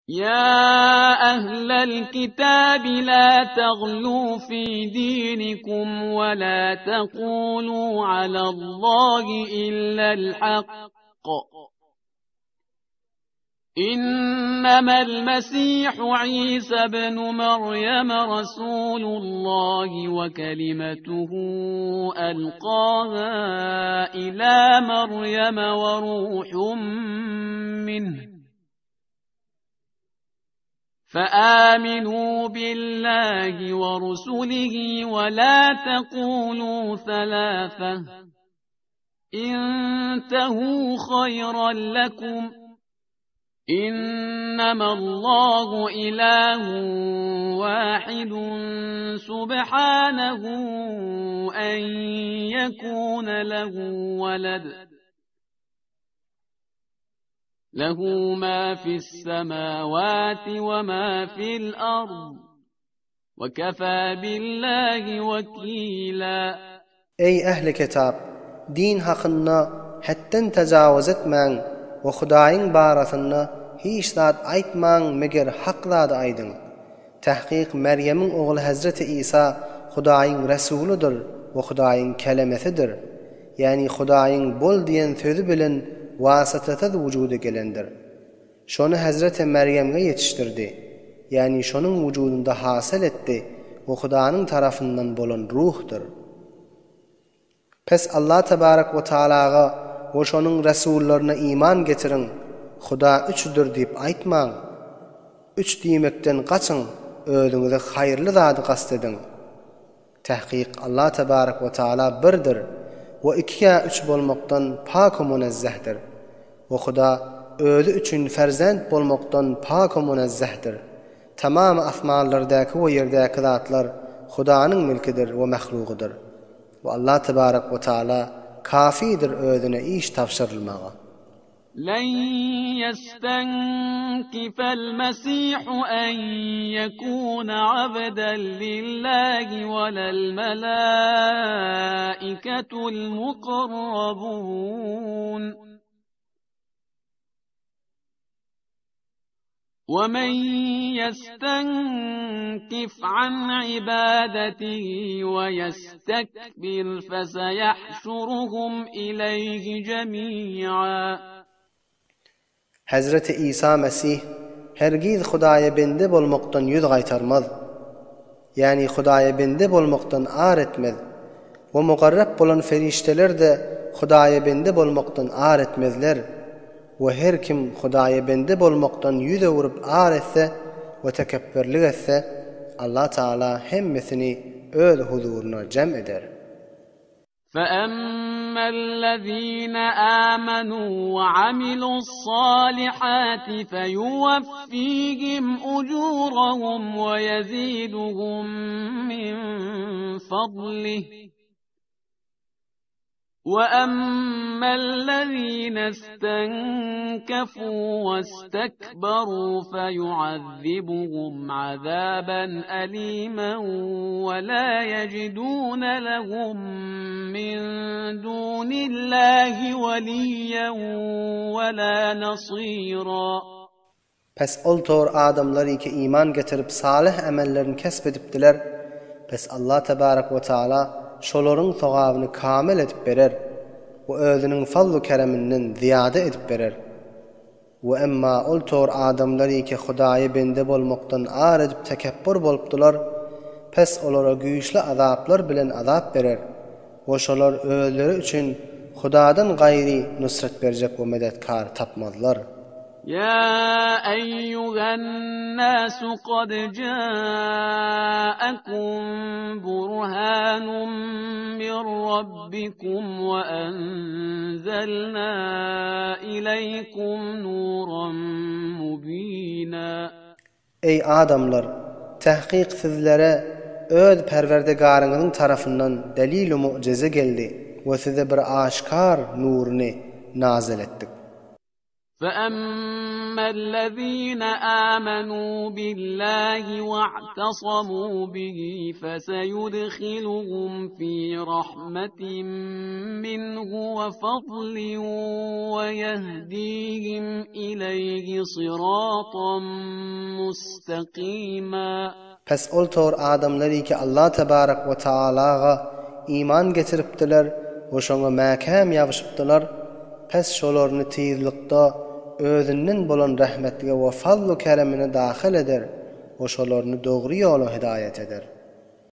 يا أهل الكتاب لا تغلوا في دينكم ولا تقولوا على الله إلا الحق، إنما المسيح عيسى بن مريم رسول الله وكلمته ألقاها إلى مريم وروح منه، فآمنوا بالله ورسله ولا تقولوا ثلاثة، انتهوا خيرا لكم، إنما الله إله واحد سبحانه أن يكون له ولد، له ما في السماوات وما في الأرض وكفى بالله وكيلا. Ey ahli kitap, din haqqında hatten tecavüz etmän we Hudaýyň barasynda hiç zat aýtmaň meger haqlady aýdyň. Tahqiq Meryemiň ogly Hazreti İsa Hudaýyň rasulydyr we Hudaýyň kelimesidir. Yani Hudaýyň bol diýen sözü bilen wasatata wujuda gelendir. Şonu Hazreti Meryem'e yetiştirdi. Yani şonun vücudunda hasıl etti ve Hudaýyň tarafından bolan ruhdur. Pes Allah tebarek ve Taala'ga ve şonun rasullarına iman getirin. Huda üçdür deyip aýtmaň. Üç diýmekden gaçyň, özüňize haýyrly zady gastedin. Tahqiq Allah tebarek ve Taala birdir. Ve ikiye üç bolmaktan pak ve munezzehdir. Ve Huda özü üçün ferzend bolmaktan pak ve munezzehdir. Tamam asmanlardaki ve yerdeki zatlar Hudaýyň milkidir ve mahlugydyr. Ve Allah tebarek ve Taala kafidir özüne iş tapşyrylmaga. لن يستنكف المسيح أن يكون عبدا لله ولا الملائكة المقربون ومن يستنكف عن عبادته ويستكبر فسيحشرهم إليه جميعا. Hazreti İsa Mesih hergiz Hudaýa bende bolmaktan yüz gaýtarmaz. Yani Hudaýa bende bolmaktan ar etmez. Ve mugarrab bolan ferişteler de Hudaýa bende bolmaktan ar etmezler. Ve her kim Hudaýa bende bolmaktan yüze vurup ar etse ve tekebbürlik etse, Allah Taala hemmesini öz huzuruna cem eder. فأما الذين آمنوا وعملوا الصالحات فيوفيهم أجورهم ويزيدهم من فضله، وأما الذين استنكفوا واستكبروا فيعذبهم عذابا أليما ولا يجدون لهم من دون الله وليا ولا نصيرا. Pes ol tor adamlar ki iman getirip salih emellerini kesbedipdiler. Pes Allah tebarek ve Taala şolaryň sogabyny kamil edip berer we özüniň fazl-y kereminden ziyade edip berer. Ve emma ol tor adamlar ki Hudaýa bende bolmaktan ar edip tekebbür bolupdylar, pes olara güýçli azaplar bilen azap berer. Ve şolar özleri üçün Hudadan gaýry nusret berjek we medetkar tapmazlar. يا أيها الناس قد جاءكم برهان من ربكم وأنزلنا إليكم نورا مبينا. Ey adamlar, tahqiq sizlere öz perverdigarıňyň tarafından delil-i mucize geldi ve size bir aşkar nuruny nazil etdik. فأما أما الذين آمنوا بالله واعتصموا به فسيدخلهم في رحمة منه وفضل ويهديهم إليه صراطا مستقيما. Pes ol tor adamları ki Allah tebarek ve Taala'ga iman getiripdiler ve şoňa mäkäm ýabyşypdylar. Pes şolaryny tyrlykda özünden bolan rahmetlige we fazl-y keremine dahil eder we şolaryny dogry ýola hidaýet eder.